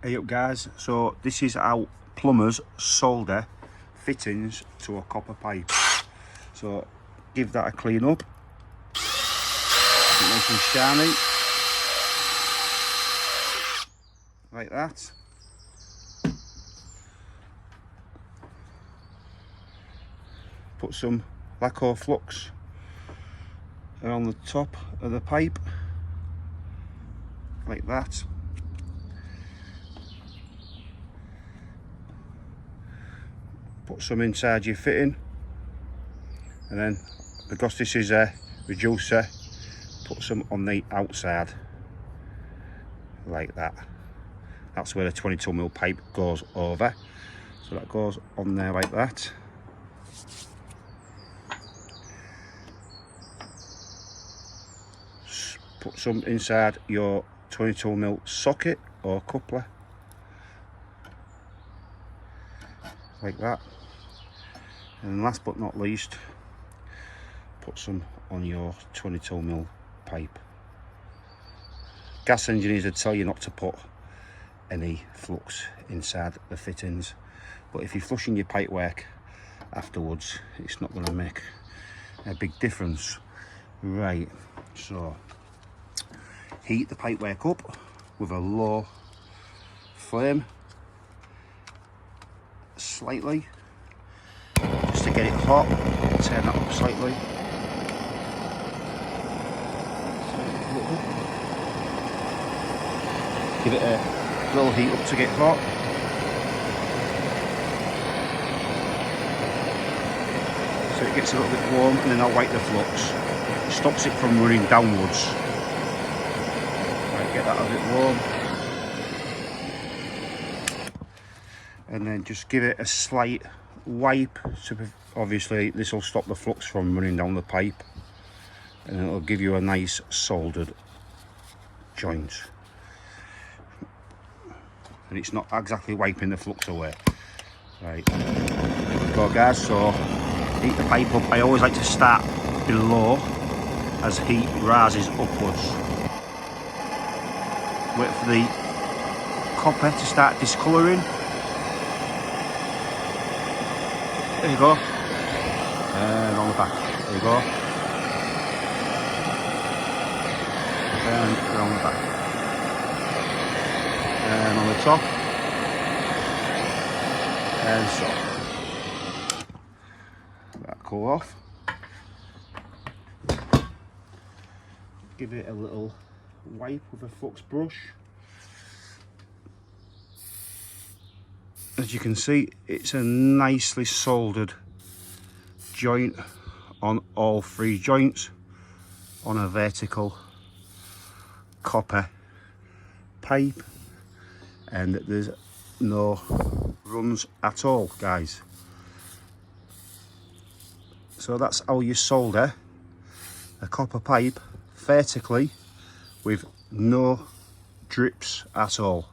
Hey up guys, so this is how plumbers solder fittings to a copper pipe. So give that a clean up, nice and shiny, like that. Put some lacquer flux around the top of the pipe, like that. Put some inside your fitting, and then because this is a reducer, put some on the outside, like that. That's where the 22mm pipe goes over, so that goes on there like that. Put some inside your 22mm socket or coupler, like that. And last but not least, put some on your 22mm pipe. Gas engineers would tell you not to put any flux inside the fittings, but if you're flushing your pipe work afterwards, it's not going to make a big difference. Right, so heat the pipe work up with a low flame slightly, just to get it hot. Turn that up slightly. Give it a little heat up to get hot. So it gets a little bit warm, and then I'll wipe the flux. It stops it from running downwards. Right, get that a bit warm. And then just give it a slight wipe. So obviously this will stop the flux from running down the pipe, and it'll give you a nice soldered joint. And it's not exactly wiping the flux away. Right, go guys. So heat the pipe up. I always like to start below as heat rises upwards. Wait for the copper to start discolouring. There you go. And on the back. There you go. And around the back. And on the top. And so. That cool off. Give it a little wipe with a flux brush. As you can see, it's a nicely soldered joint on all three joints on a vertical copper pipe, and there's no runs at all, guys. So that's how you solder a copper pipe vertically with no drips at all.